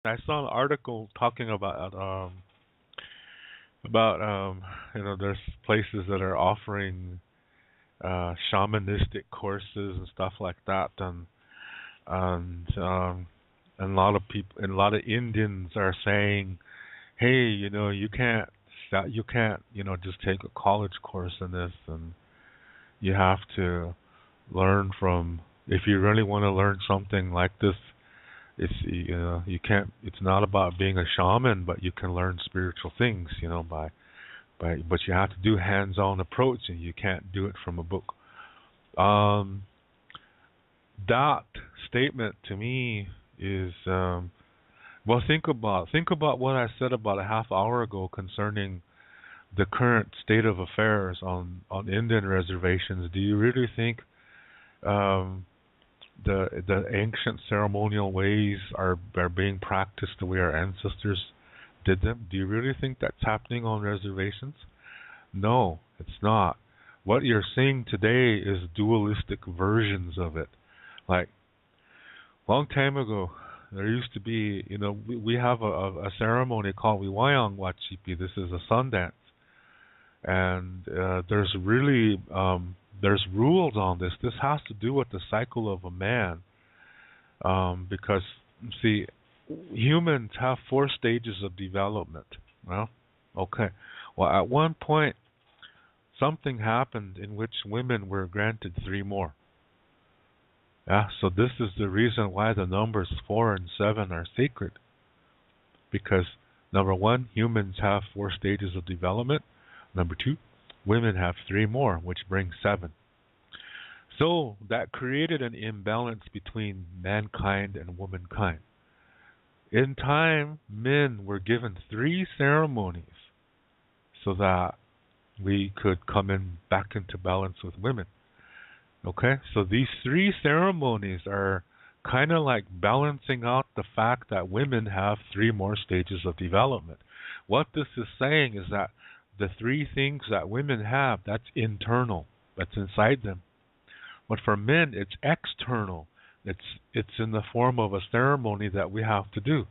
I saw an article talking about there's places that are offering shamanistic courses and stuff like that, and a lot of people and a lot of Indians are saying, hey, you can't just take a college course in this, and you have to learn from, if you really want to learn something like this, it's you can't, it's not about being a shaman, but you can learn spiritual things, but you have to do hands-on approach, and you can't do it from a book. um that statement to me is, well, think about what I said about a half hour ago concerning the current state of affairs on Indian reservations. Do you really think um, the ancient ceremonial ways are being practiced the way our ancestors did them? Do you really think that's happening on reservations? No, it's not. What you're seeing today is dualistic versions of it. Like, long time ago, there used to be, we have a ceremony called Wiwayang Wachipi. This is a sun dance, and there's rules on this. This has to do with the cycle of a man, because see, humans have 4 stages of development. Well, okay. Well, at one point, something happened in which women were granted 3 more. Yeah, so this is the reason why the numbers 4 and 7 are sacred. Because number 1, humans have 4 stages of development. Number 2, women have 3 more, which brings 7. So that created an imbalance between mankind and womankind. In time, men were given 3 ceremonies so that we could come in back into balance with women. Okay, so these 3 ceremonies are kind of like balancing out the fact that women have 3 more stages of development. What this is saying is that the 3 things that women have, that's internal, that's inside them. But for men, it's external. It's in the form of a ceremony that we have to do.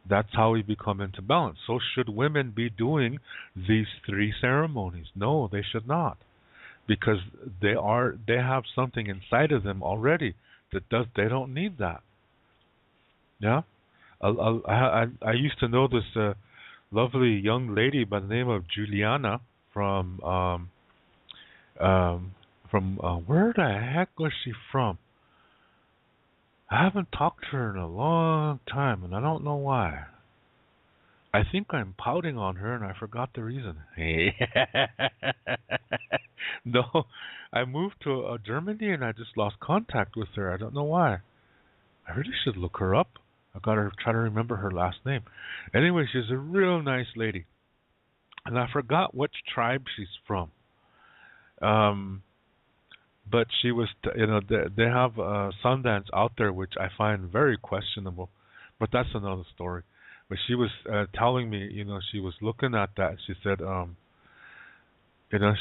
That's how we become into balance. So should women be doing these 3 ceremonies? No, they should not, because they have something inside of them already they don't need that. Yeah, I used to know this lovely young lady by the name of Juliana um where the heck was she from? I haven't talked to her in a long time, and I don't know why. I think I'm pouting on her, and I forgot the reason. No, I moved to Germany, and I just lost contact with her. I don't know why. I really should look her up. I gotta try to remember her last name. Anyway, she's a real nice lady, and I forgot which tribe she's from. Um, but she was, they have Sundance out there, which I find very questionable. But that's another story. But she was telling me, she was looking at that. She said,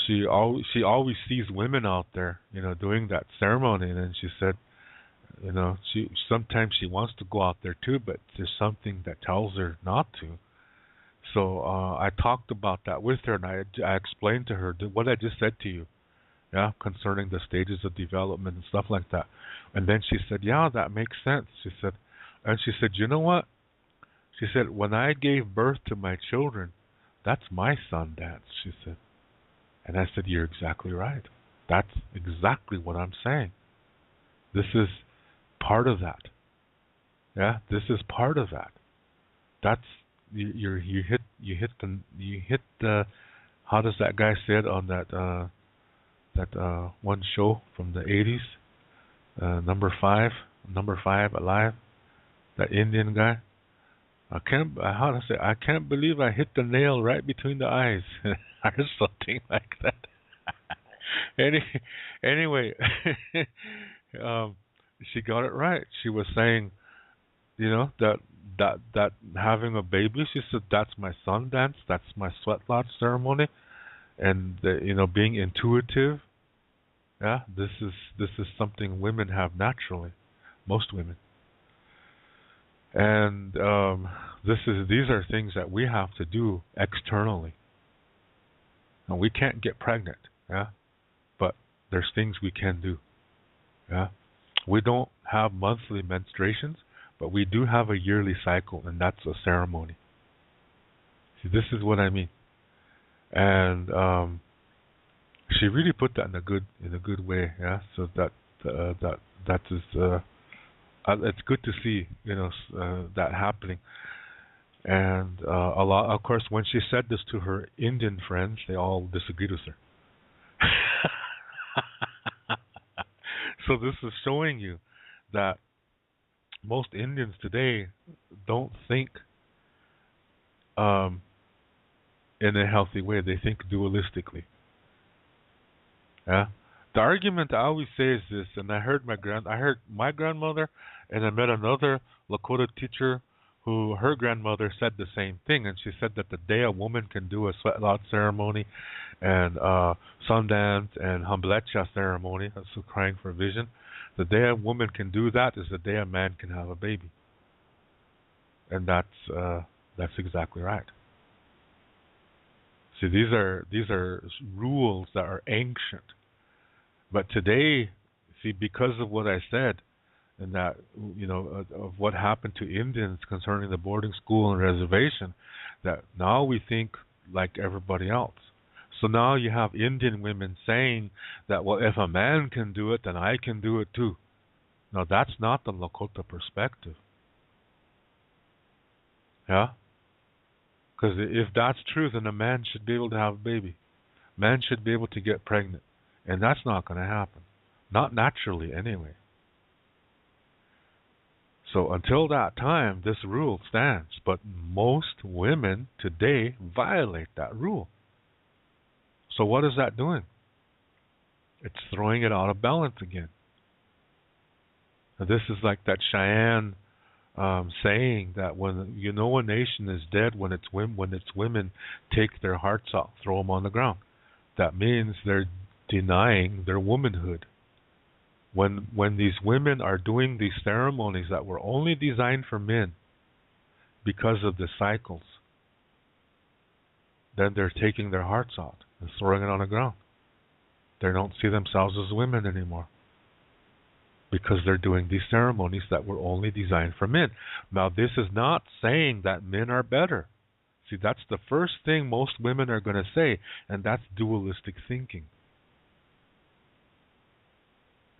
she always sees women out there, doing that ceremony, and then she said, she sometimes she wants to go out there too, but there's something that tells her not to. So I talked about that with her, and I explained to her what I just said to you, yeah, concerning the stages of development and stuff like that. And then she said, yeah, that makes sense. She said, you know what? She said, when I gave birth to my children, that's my sun dance, she said. And I said, you're exactly right. That's exactly what I'm saying. This is part of that. Yeah, this is part of that. That's you hit the how does that guy say it on that one show from the 80s, number 5 alive, that Indian guy. I can't believe I hit the nail right between the eyes, or something like that. Anyway, um, she got it right. She was saying, that having a baby. She said, that's my sun dance. That's my sweat lodge ceremony, and being intuitive. Yeah, this is something women have naturally. Most women. And these are things that we have to do externally. And we can't get pregnant, yeah? But there's things we can do. Yeah? We don't have monthly menstruations, but we do have a yearly cycle, and that's a ceremony. See, this is what I mean. And she really put that in a good way, yeah. So that is it's good to see, that happening. And a lot, of course, when she said this to her Indian friends, they all disagreed with her. So this is showing you that most Indians today don't think in a healthy way. They think dualistically. Yeah. The argument I always say is this, and I heard my grandmother, and I met another Lakota teacher who her grandmother said the same thing, and she said that the day a woman can do a sweat lodge ceremony and Sundance and Hamblecha ceremony, that's crying for vision, the day a woman can do that is the day a man can have a baby. And that's exactly right. See, these are rules that are ancient. But today, see, because of what I said, and that, of what happened to Indians concerning the boarding school and reservation, that now we think like everybody else. So now you have Indian women saying that, well, if a man can do it, then I can do it too. Now that's not the Lakota perspective. Yeah? Because if that's true, then a man should be able to have a baby. Man should be able to get pregnant. And that's not going to happen. Not naturally, anyway. So until that time, this rule stands. But most women today violate that rule. So what is that doing? It's throwing it out of balance again. Now this is like that Cheyenne saying that when a nation is dead when its women take their hearts out, throw them on the ground. That means they're denying their womanhood. When these women are doing these ceremonies that were only designed for men because of the cycles, then they're taking their hearts out and throwing it on the ground. They don't see themselves as women anymore because they're doing these ceremonies that were only designed for men. Now, this is not saying that men are better. See, that's the first thing most women are going to say, and that's dualistic thinking.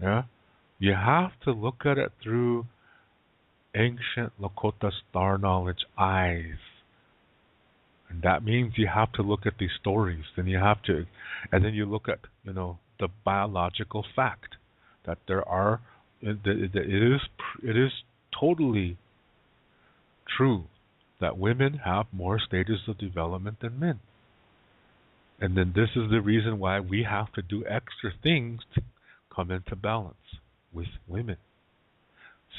Yeah? You have to look at it through ancient Lakota star knowledge eyes. And that means you have to look at these stories, and then you look at, the biological fact that it is totally true that women have more stages of development than men. And then this is the reason why we have to do extra things to come into balance with women.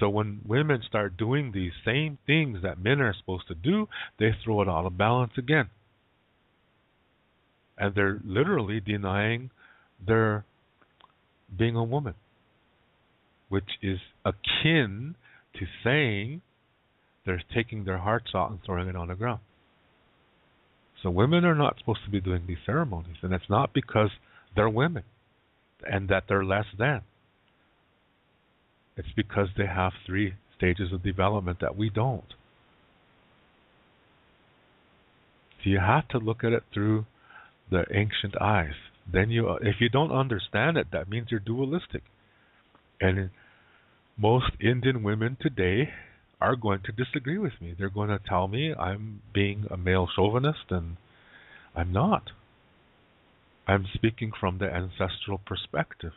So when women start doing these same things that men are supposed to do, they throw it out of balance again. And they're literally denying their being a woman, which is akin to saying they're taking their hearts out and throwing it on the ground. So women are not supposed to be doing these ceremonies, and it's not because they're women and that they're less than. It's because they have 3 stages of development that we don't. So you have to look at it through the ancient eyes. Then if you don't understand it, that means you're dualistic. And most Indian women today are going to disagree with me. They're going to tell me I'm being a male chauvinist, and I'm not. I'm speaking from the ancestral perspective.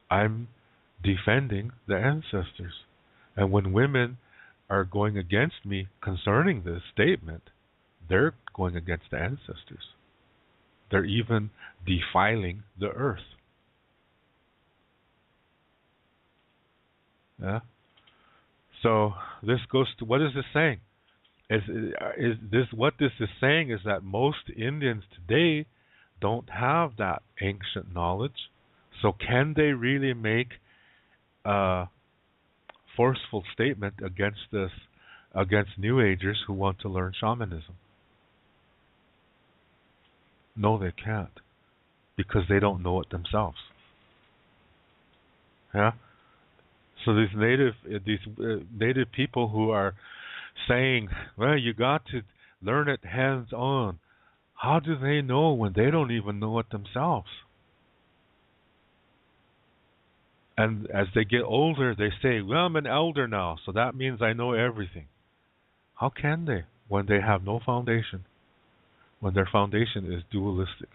I'm defending the ancestors. And when women are going against me concerning this statement, they're going against the ancestors. They're even defiling the earth. Yeah. So this goes to, what is this saying? What this is saying is that most Indians today don't have that ancient knowledge. So can they really make forceful statement against New Agers who want to learn shamanism. No, they can't, because they don't know it themselves. Yeah. So these native people who are saying, "Well, you got to learn it hands on." How do they know when they don't even know it themselves? And as they get older, they say, "Well, I'm an elder now, so that means I know everything." How can they when they have no foundation? When their foundation is dualistic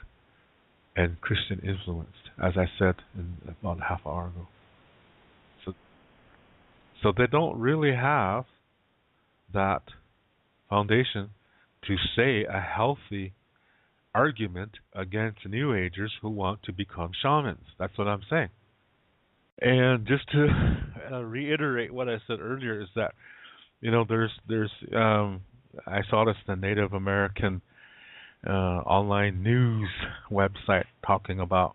and Christian influenced, as I said about a half hour ago. So they don't really have that foundation to say a healthy argument against New Agers who want to become shamans. That's what I'm saying. And just to reiterate what I said earlier is that, there's I saw this in the Native American online news website talking about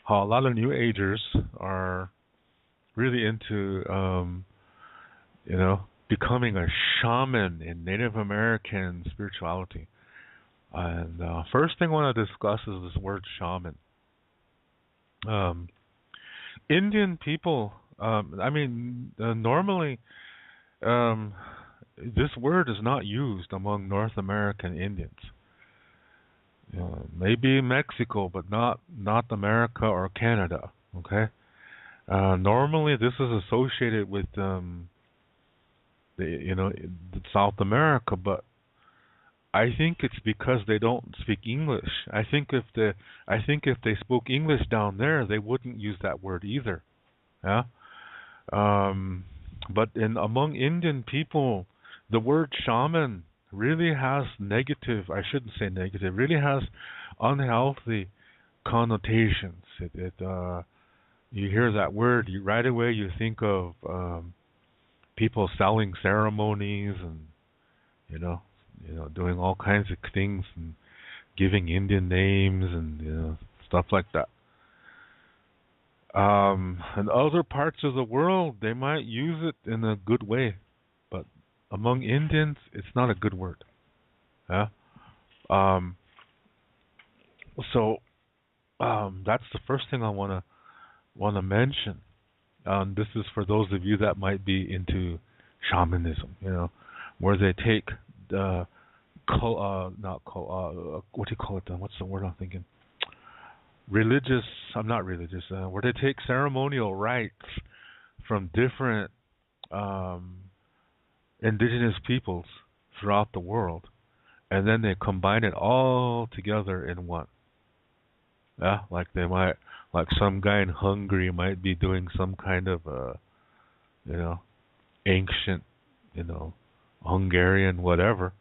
how a lot of New Agers are really into becoming a shaman in Native American spirituality. And first thing I want to discuss is this word shaman. Indian people, normally this word is not used among North American Indians. Maybe Mexico, but not America or Canada. Okay. Normally, this is associated with South America, but I think it's because they don't speak English. I think if they spoke English down there, they wouldn't use that word either. Yeah. But among Indian people, the word shaman really has negative. I shouldn't say negative. Really has unhealthy connotations. You hear that word, right away you think of people selling ceremonies and doing all kinds of things and giving Indian names and stuff like that. In other parts of the world, they might use it in a good way, but among Indians, it's not a good word. Yeah. So that's the first thing I want to mention. This is for those of you that might be into shamanism, where they take the what do you call it? What's the word I'm thinking? Religious. I'm not religious. Where they take ceremonial rites from different indigenous peoples throughout the world, and then they combine it all together in one. Yeah, like some guy in Hungary might be doing some kind of ancient, Hungarian whatever.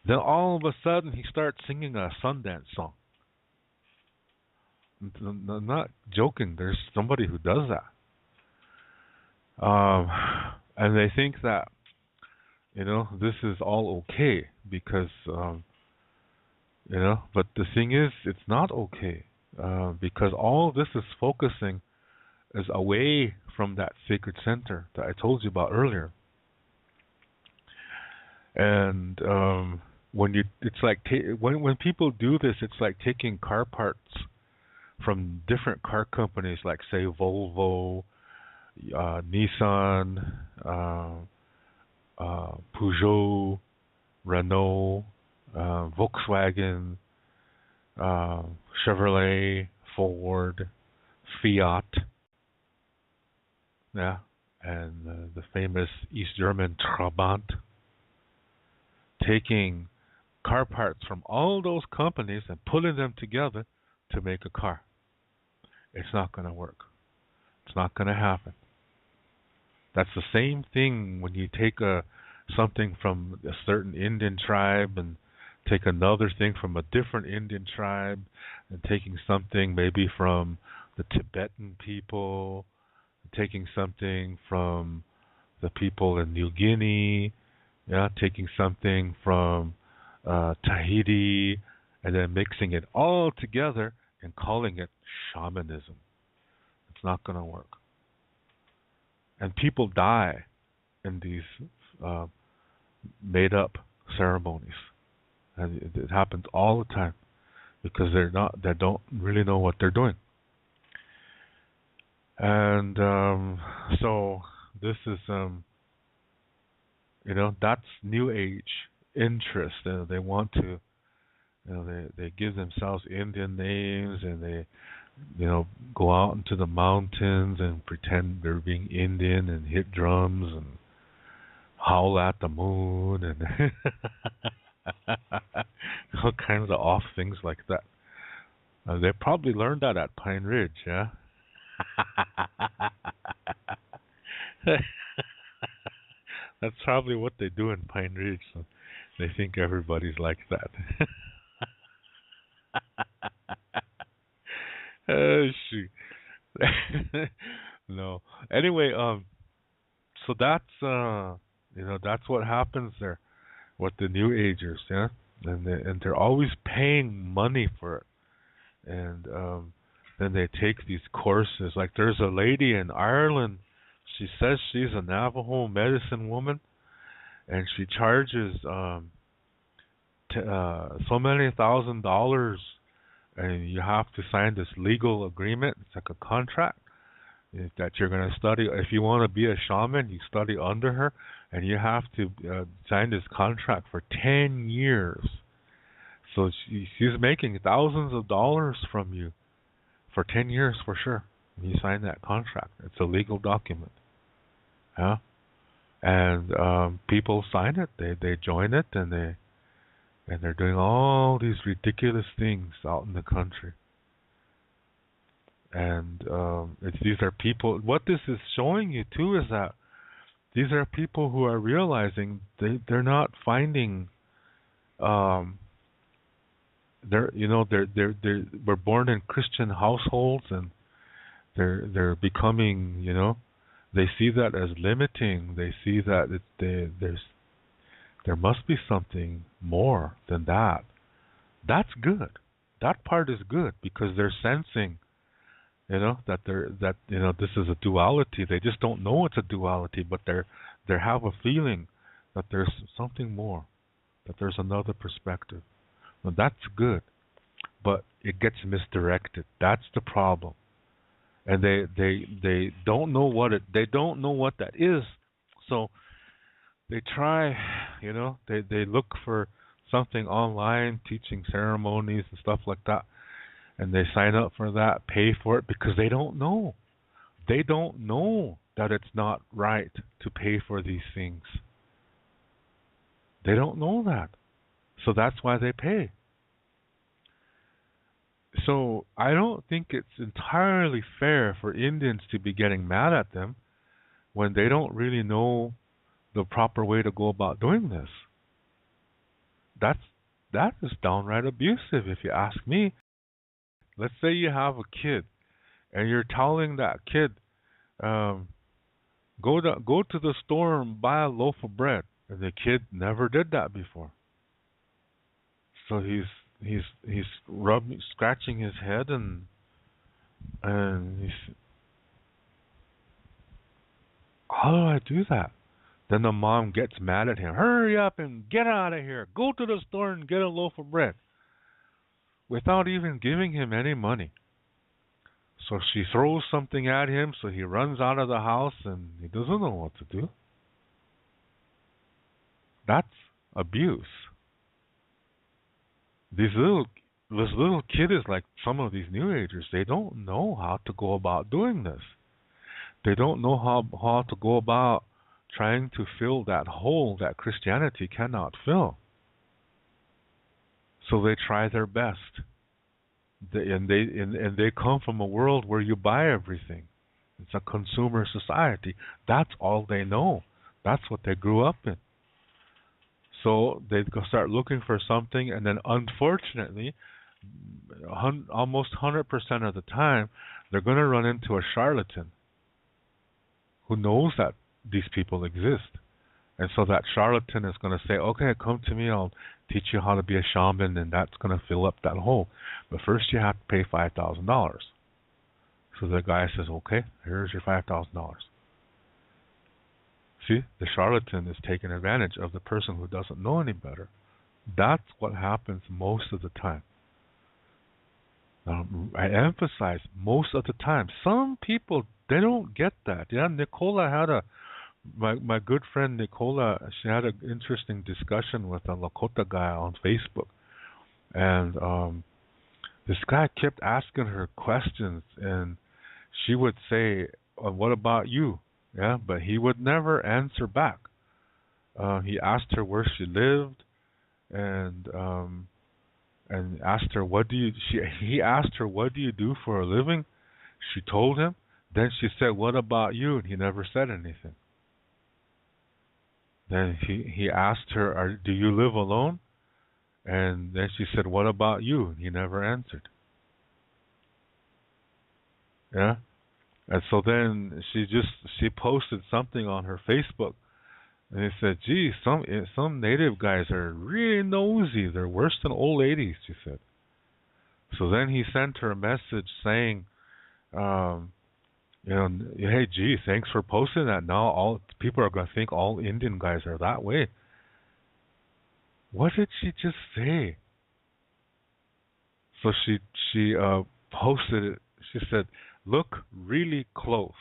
Then all of a sudden he starts singing a Sundance song. I'm not joking. There's somebody who does that, and they think that this is all okay because but the thing is, it's not okay. Because all this is focusing is away from that sacred center that I told you about earlier. And when people do this, it's like taking car parts from different car companies, like say Volvo, Nissan, Peugeot, Renault, Volkswagen, Chevrolet, Ford, Fiat, and the famous East German Trabant, taking car parts from all those companies and putting them together to make a car. It's not going to work. It's not going to happen. That's the same thing when you take something from a certain Indian tribe and take another thing from a different Indian tribe, and taking something maybe from the Tibetan people, taking something from the people in New Guinea, taking something from Tahiti, and then mixing it all together and calling it shamanism. It's not going to work. And people die in these uh, made up ceremonies, and it happens all the time because they don't really know what they're doing. And so this is that's New Age interest. They want to, they give themselves Indian names, and they go out into the mountains and pretend they're being Indian and hit drums and howl at the moon and all kinds of off things like that. They probably learned that at Pine Ridge, yeah. That's probably what they do in Pine Ridge. So they think everybody's like that. Shoot. No. Anyway, so that's what happens there with the New Agers, yeah, and they're always paying money for it, and then they take these courses. Like there's a lady in Ireland. She says she's a Navajo medicine woman, and she charges so many $1,000, and you have to sign this legal agreement. It's like a contract that you're going to study. If you want to be a shaman, you study under her, and you have to sign this contract for 10 years. So she's making thousands of dollars from you for 10 years for sure. You sign that contract. It's a legal document. Yeah, and people sign it. They join it, and they're doing all these ridiculous things out in the country. And these are people. What this is showing you too is that these are people who are realizing they're not finding. They're were born in Christian households, and they're becoming, they see that as limiting. They see that there must be something more than that. That's good. That part is good because they're sensing, that this is a duality. They just don't know it's a duality, but they have a feeling that there's something more, that there's another perspective. Now, that's good, but it gets misdirected. That's the problem. And they don't know what that is. So they try, they look for something online, teaching ceremonies and stuff like that, and they sign up for that, pay for it, because they don't know. They don't know that it's not right to pay for these things. They don't know that. So that's why they pay. So I don't think it's entirely fair for Indians to be getting mad at them when they don't really know the proper way to go about doing this. That is downright abusive, if you ask me. Let's say you have a kid, and you're telling that kid, go to the store and buy a loaf of bread, and the kid never did that before. So he's scratching his head, and he's, how do I do that? Then the mom gets mad at him. Hurry up and get out of here. Go to the store and get a loaf of bread. Without even giving him any money. So she throws something at him, so he runs out of the house, and he doesn't know what to do. That's abuse. This little kid is like some of these New Agers. They don't know how to go about doing this. They don't know how to go about trying to fill that hole that Christianity cannot fill. So they try their best. They come from a world where you buy everything. It's a consumer society. That's all they know. That's what they grew up in. So they start looking for something, and then unfortunately, almost 100% of the time, they're going to run into a charlatan who knows that these people exist. And so that charlatan is going to say, okay, come to me, I'll teach you how to be a shaman, and that's going to fill up that hole. But first you have to pay $5,000. So the guy says, okay, here's your $5,000. See, the charlatan is taking advantage of the person who doesn't know any better. That's what happens most of the time. I emphasize most of the time. Some people, they don't get that. Yeah, Nicola had my good friend Nicola, she had an interesting discussion with a Lakota guy on Facebook. And this guy kept asking her questions, and she would say, what about you? Yeah, but he would never answer back. He asked her where she lived, and asked her he asked her, what do you do for a living? She told him. Then she said, what about you? And he never said anything. Then he asked her, do you live alone? And then she said, what about you? And he never answered. Yeah. And so then she posted something on her Facebook, and he said, gee, some native guys are really nosy. They're worse than old ladies, she said. So then he sent her a message saying, hey, gee, thanks for posting that. Now all people are going to think all Indian guys are that way. What did she just say? So she posted it. She said, look really close.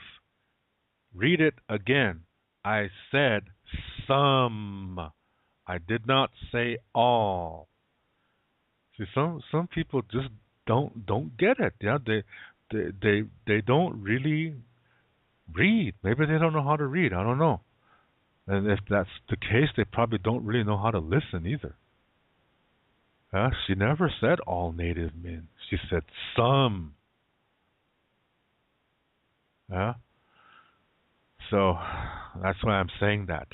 Read it again. I said some. I did not say all. See, some people just don't get it. Yeah, they don't really read. Maybe they don't know how to read. I don't know. And if that's the case, they probably don't really know how to listen either. She never said all native men. She said some. Yeah. So that's why I'm saying that.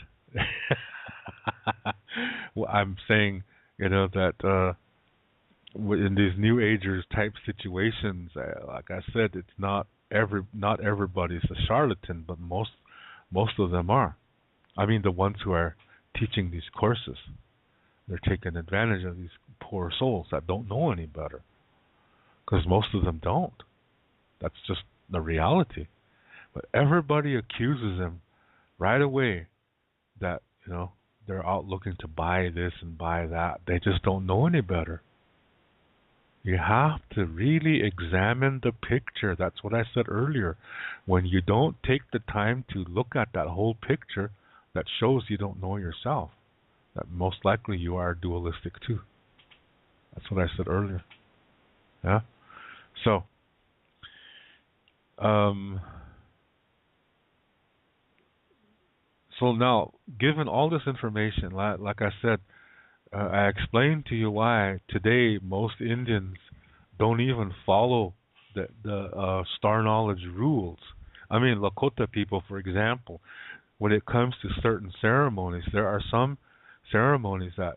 Well, I'm saying, that in these New Agers type situations, like I said, it's not everybody's a charlatan, but most of them are. I mean, the ones who are teaching these courses, they're taking advantage of these poor souls that don't know any better, because most of them don't. That's just the reality. But everybody accuses them right away that, they're out looking to buy this and buy that. They just don't know any better. You have to really examine the picture. That's what I said earlier. When you don't take the time to look at that whole picture, that shows you don't know yourself. That most likely you are dualistic too. That's what I said earlier. Yeah? So, so now, given all this information, like I said, I explained to you why today most Indians don't even follow the star knowledge rules. I mean, Lakota people, for example, when it comes to certain ceremonies, there are some ceremonies that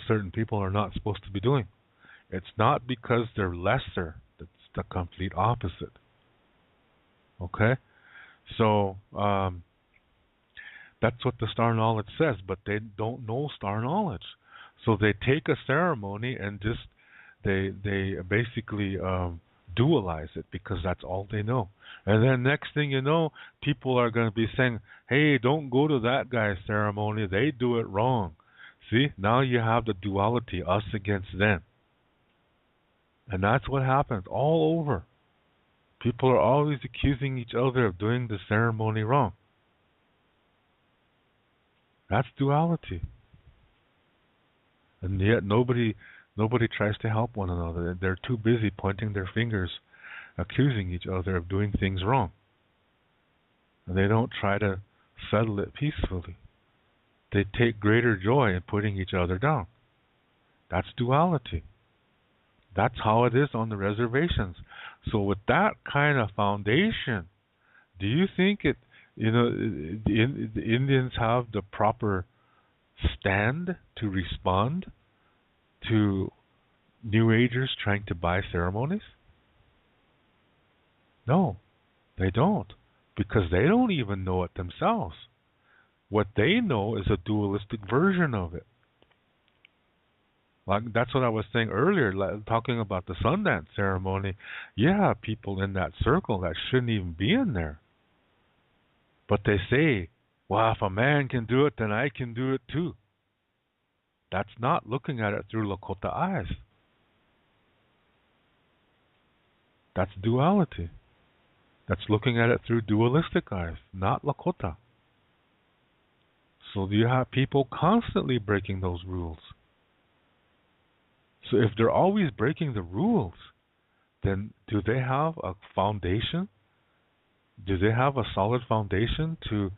certain people are not supposed to be doing. It's not because they're lesser. It's the complete opposite. Okay? So, that's what the star knowledge says, but they don't know star knowledge. So they take a ceremony and just they basically dualize it because that's all they know. And then next thing you know, people are going to be saying, hey, don't go to that guy's ceremony. They do it wrong. See, now you have the duality, us against them. And that's what happens all over. People are always accusing each other of doing the ceremony wrong. That's duality. And yet nobody tries to help one another. They're too busy pointing their fingers, accusing each other of doing things wrong. And they don't try to settle it peacefully. They take greater joy in putting each other down. That's duality. That's how it is on the reservations. So with that kind of foundation, do you think the Indians have the proper stand to respond to New Agers trying to buy ceremonies? No, they don't, because they don't even know it themselves. What they know is a dualistic version of it. Like that's what I was saying earlier, talking about the Sundance ceremony. Yeah, people in that circle that shouldn't even be in there. But they say Well, if a man can do it, then I can do it too. That's not looking at it through Lakota eyes. That's duality. That's looking at it through dualistic eyes, not Lakota. So you have people constantly breaking those rules. So if they're always breaking the rules, then do they have a foundation? Do they have a solid foundation to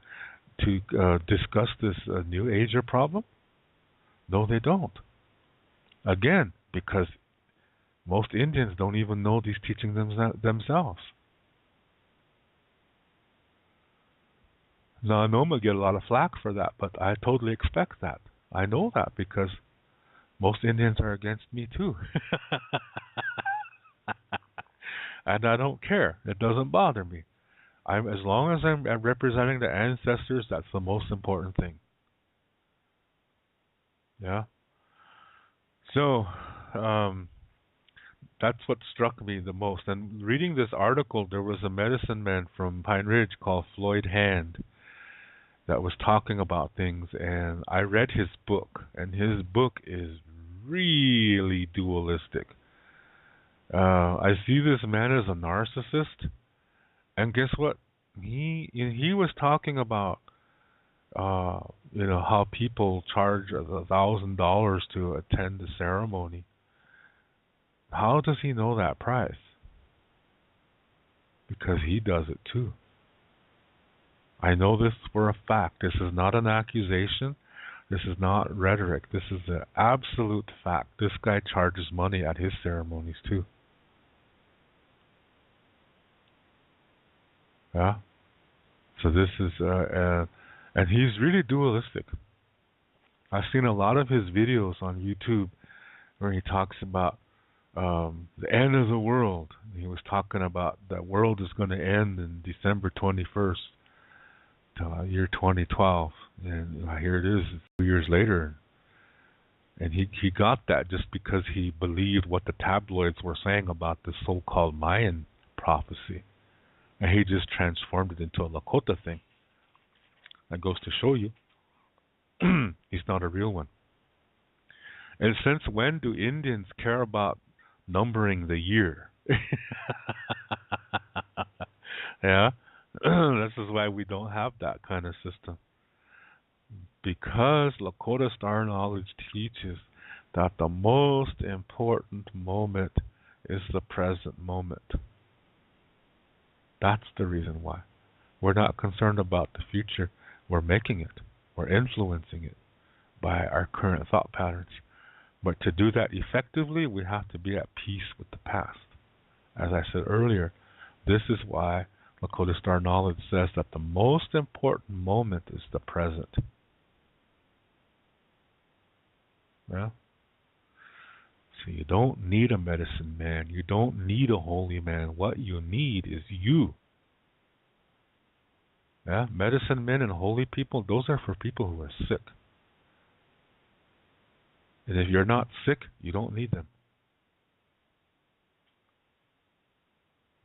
discuss this New Ager problem? No, they don't. Again, because most Indians don't even know these teachings themselves. Now, I know I'm going to get a lot of flack for that, but I totally expect that. I know that because most Indians are against me too. And I don't care. It doesn't bother me. As long as I'm representing the ancestors, that's the most important thing. Yeah. So, that's what struck me the most. And reading this article, there was a medicine man from Pine Ridge called Floyd Hand that was talking about things, and I read his book, and his book is really dualistic. I see this man as a narcissist, and guess what? He was talking about how people charge $1,000 to attend the ceremony. How does he know that price? Because he does it too. I know this for a fact. This is not an accusation. This is not rhetoric. This is an absolute fact. This guy charges money at his ceremonies too. Yeah. So this is, and he's really dualistic. I've seen a lot of his videos on YouTube where he talks about the end of the world. He was talking about that world is going to end in December 21st. Year 2012, and here it is 2 years later, and he got that just because he believed what the tabloids were saying about the so-called Mayan prophecy, and he just transformed it into a Lakota thing. That goes to show you he's not a real one. And since when do Indians care about numbering the year? Yeah. This is why we don't have that kind of system. Because Lakota Star Knowledge teaches that the most important moment is the present moment. That's the reason why. We're not concerned about the future. We're making it. We're influencing it by our current thought patterns. But to do that effectively, we have to be at peace with the past. As I said earlier, this is why Lakota Star Knowledge says that the most important moment is the present. Yeah? So you don't need a medicine man. You don't need a holy man. What you need is you. Yeah? Medicine men and holy people, those are for people who are sick. And if you're not sick, you don't need them.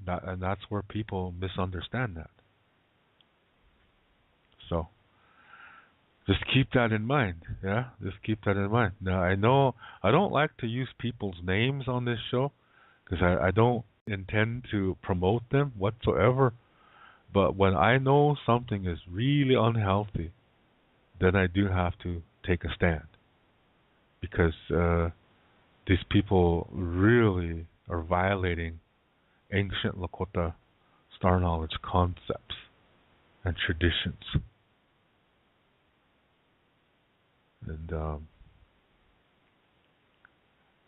And that's where people misunderstand that. So, just keep that in mind. Yeah, just keep that in mind. Now, I know I don't like to use people's names on this show because I don't intend to promote them whatsoever. But when I know something is really unhealthy, then I do have to take a stand because these people really are violating ancient Lakota Star Knowledge concepts and traditions. And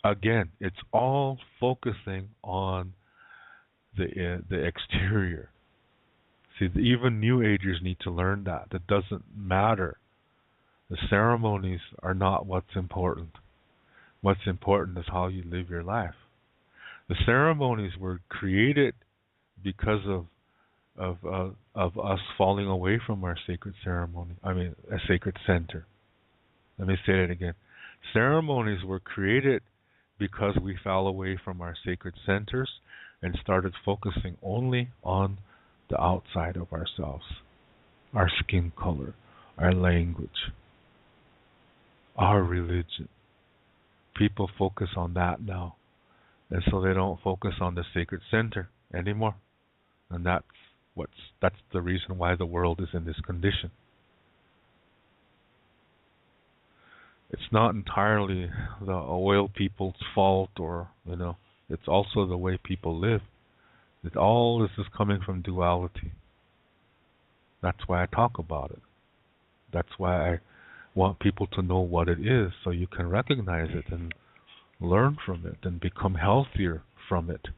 again, it's all focusing on the exterior. See, even New Agers need to learn that. That doesn't matter. The ceremonies are not what's important. What's important is how you live your life. The ceremonies were created because of us falling away from our sacred ceremony. I mean, a sacred center. Let me say it again. Ceremonies were created because we fell away from our sacred centers and started focusing only on the outside of ourselves, our skin color, our language, our religion. People focus on that now. And so they don't focus on the sacred center anymore. And that's the reason why the world is in this condition. It's not entirely the oil people's fault, or it's also the way people live. All this is coming from duality. That's why I talk about it. That's why I want people to know what it is, so you can recognize it and learn from it and become healthier from it.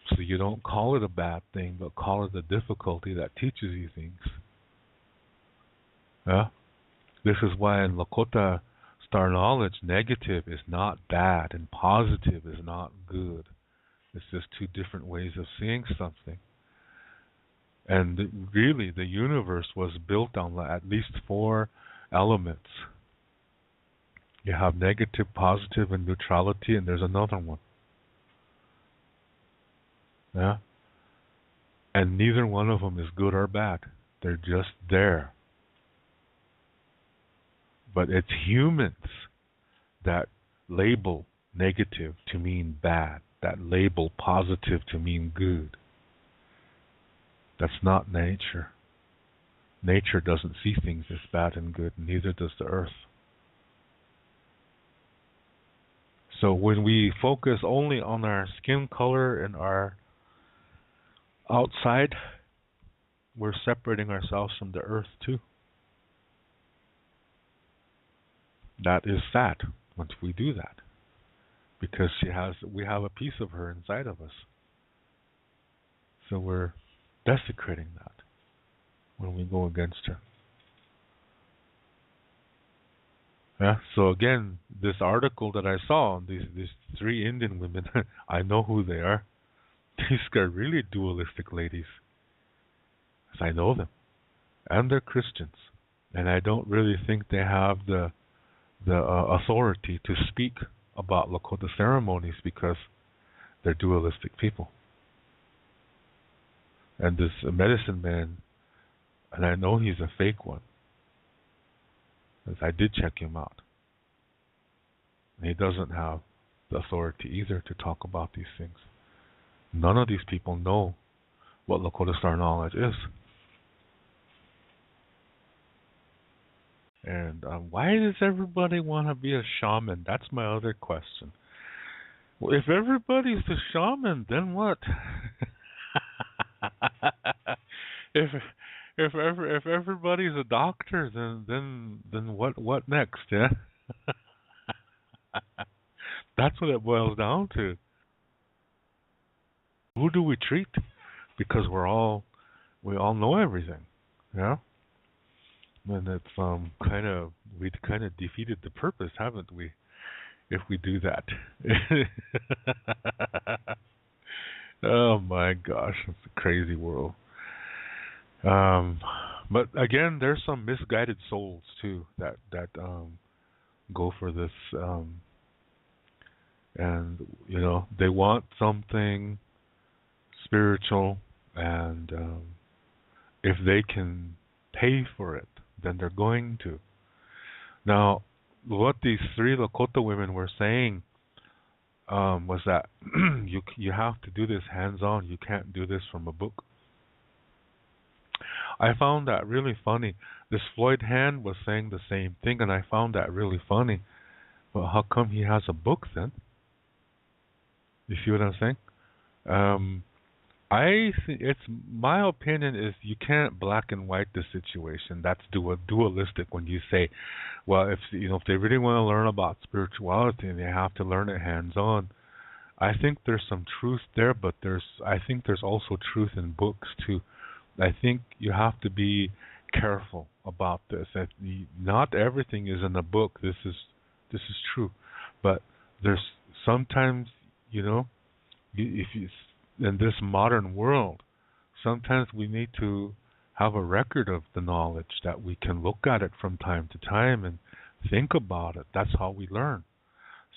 So you don't call it a bad thing, but call it the difficulty that teaches you things. Yeah? This is why in Lakota star knowledge, negative is not bad and positive is not good. It's just two different ways of seeing something. And really, the universe was built on at least 4 elements. You have negative, positive, and neutrality, and there's another one. Yeah? And neither one of them is good or bad. They're just there. But it's humans that label negative to mean bad, that label positive to mean good. That's not nature. Nature doesn't see things as bad and good, neither does the earth. So when we focus only on our skin color and our outside, we're separating ourselves from the earth too. That is sad once we do that, because we have a piece of her inside of us. So we're desecrating that when we go against her. Yeah. So again, this article that I saw, these 3 Indian women, I know who they are. These are really dualistic ladies. I know them, and they're Christians, and I don't really think they have the authority to speak about Lakota ceremonies because they're dualistic people. And this medicine man, and I know he's a fake one, because I did check him out. And he doesn't have the authority either to talk about these things. None of these people know what Lakota star knowledge is. And why does everybody want to be a shaman? That's my other question. Well, if everybody's a shaman, then what? if everybody's a doctor, then what next? Yeah, that's what it boils down to. Who do we treat? Because we all know everything. Yeah. And it's we've kind of defeated the purpose, haven't we? If we do that. Oh my gosh, it's a crazy world. But again, there's some misguided souls too that go for this, and they want something spiritual, and if they can pay for it, then they're going to. Now, what these 3 Lakota women were saying was that you have to do this hands-on. You can't do this from a book. I found that really funny. This Floyd Hand was saying the same thing, and I found that really funny. But how come he has a book then? You see what I'm saying? It's my opinion is you can't black and white the situation. That's dualistic when you say, well, if they really want to learn about spirituality, they have to learn it hands-on. I think there's some truth there, but I think there's also truth in books too. I think you have to be careful about this. Not everything is in a book. This is true, but there's sometimes if you in this modern world, sometimes we need to have a record of the knowledge, that we can look at it from time to time and think about it. That's how we learn.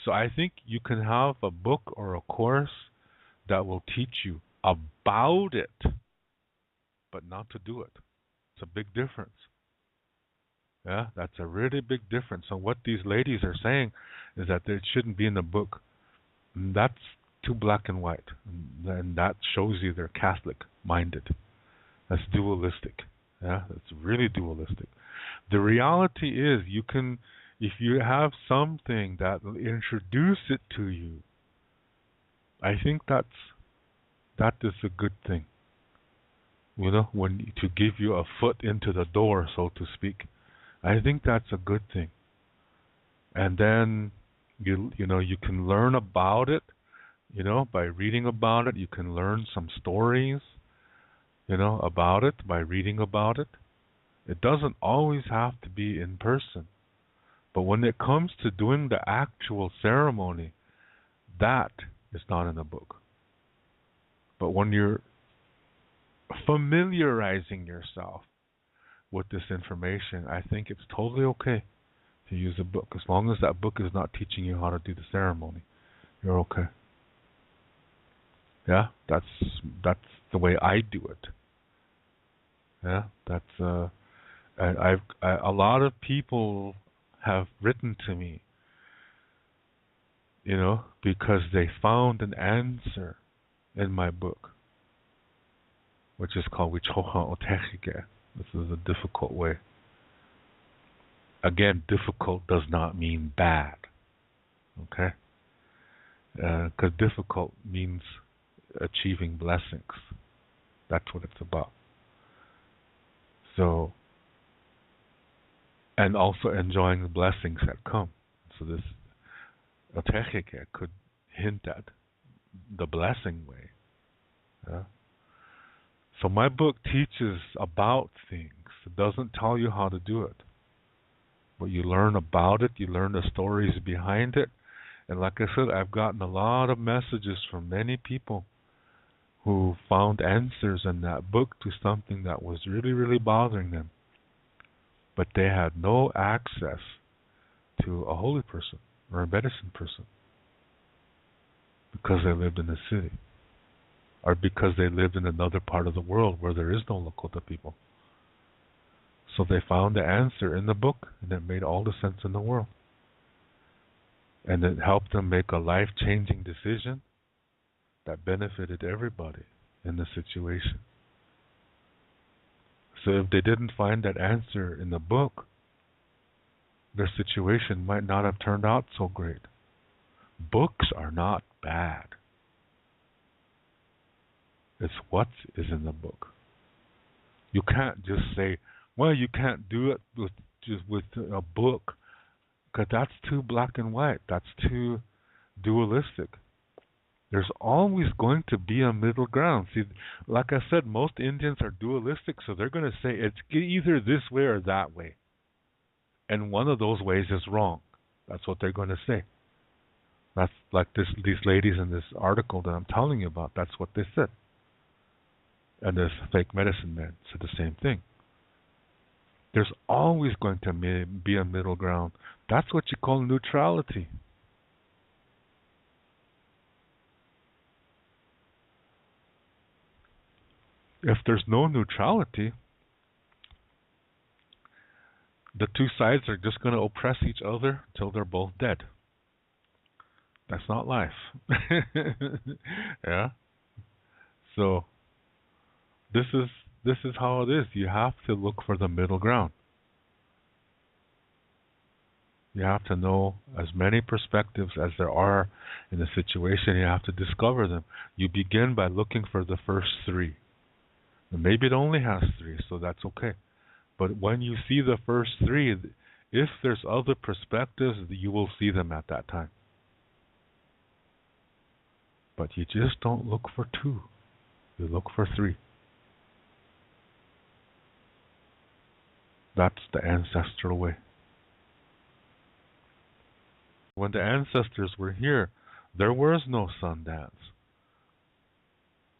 So I think you can have a book or a course that will teach you about it, but not to do it. It's a big difference. Yeah, that's a really big difference. So what these ladies are saying is that it shouldn't be in the book. And that's too black and white. And that shows you they're Catholic minded. That's dualistic. Yeah, it's really dualistic. The reality is you can, if you have something that will introduce it to you, I think that is a good thing. You know, when to give you a foot into the door, so to speak. I think that's a good thing. And then you can learn about it, by reading about it. You can learn some stories, about it by reading about it. It doesn't always have to be in person. But when it comes to doing the actual ceremony, that is not in the book. But when you're familiarizing yourself with this information, I think it's totally okay to use a book. As long as that book is not teaching you how to do the ceremony, you're okay. Yeah, that's the way I do it. Yeah, that's a lot of people have written to me, because they found an answer in my book, which is called Wichoha Otechike. This is a difficult way. Again, difficult does not mean bad, okay? Because difficult means achieving blessings. That's what it's about. So, and also enjoying the blessings that come. So this Otechike could hint at the blessing way. Yeah? So my book teaches about things. It doesn't tell you how to do it. But you learn about it, you learn the stories behind it. And like I said, I've gotten a lot of messages from many people who found answers in that book to something that was really, really bothering them. But they had no access to a holy person or a medicine person because they lived in the city, or because they lived in another part of the world where there is no Lakota people. So they found the answer in the book, and it made all the sense in the world. And it helped them make a life-changing decision that benefited everybody in the situation. So if they didn't find that answer in the book, their situation might not have turned out so great. Books are not bad. It's what is in the book. You can't just say, well, you can't do it with a book, because that's too black and white. That's too dualistic. There's always going to be a middle ground. See, like I said, most Indians are dualistic, so they're going to say it's either this way or that way. And one of those ways is wrong. That's what they're going to say. That's like these ladies in this article that I'm telling you about. That's what they said. And this fake medicine man said the same thing. There's always going to be a middle ground. That's what you call neutrality. If there's no neutrality, the two sides are just going to oppress each other till they're both dead. That's not life. Yeah. So this is how it is. You have to look for the middle ground. You have to know as many perspectives as there are in a situation. You have to discover them. You begin by looking for the first three. And maybe it only has three, so that's okay. But when you see the first three, if there's other perspectives, you will see them at that time. But you just don't look for two. You look for three. That's the ancestral way. When the ancestors were here, there was no sun dance.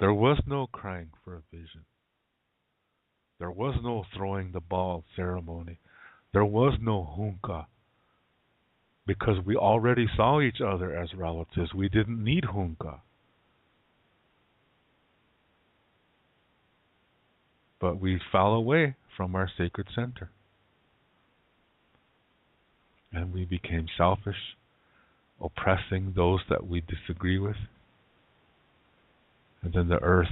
There was no crying for a vision. There was no throwing the ball ceremony. There was no hunka. Because we already saw each other as relatives. We didn't need hunka. But we fell away from our sacred center. and we became selfish, oppressing those that we disagree with. And then the earth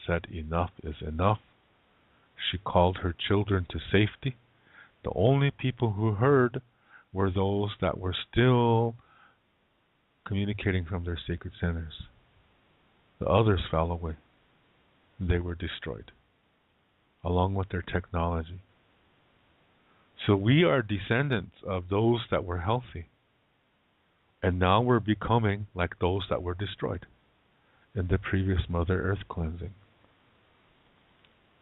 said, enough is enough. She called her children to safety. The only people who heard were those that were still communicating from their sacred centers. The others fell away. They were destroyed, along with their technology. So we are descendants of those that were healthy. And now we're becoming like those that were destroyed in the previous Mother Earth cleansing.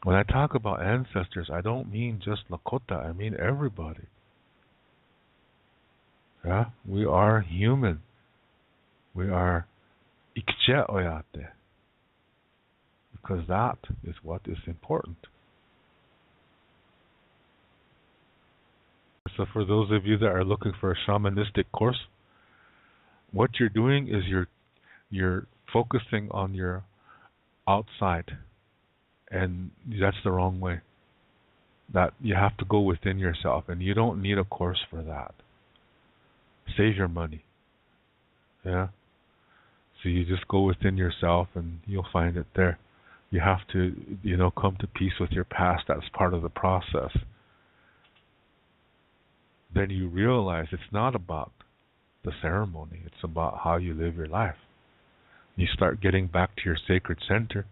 When I talk about ancestors, I don't mean just Lakota, I mean everybody. Yeah, we are human. We are ikche oyate. Because that is what is important. So for those of you that are looking for a shamanistic course, what you're doing is you're focusing on your outside, and that's the wrong way. That you have to go within yourself, and you don't need a course for that. Save your money. Yeah. So you just go within yourself, and you'll find it there. You have to, come to peace with your past. That's part of the process. Then you realize it's not about the ceremony. It's about how you live your life. You start getting back to your sacred center,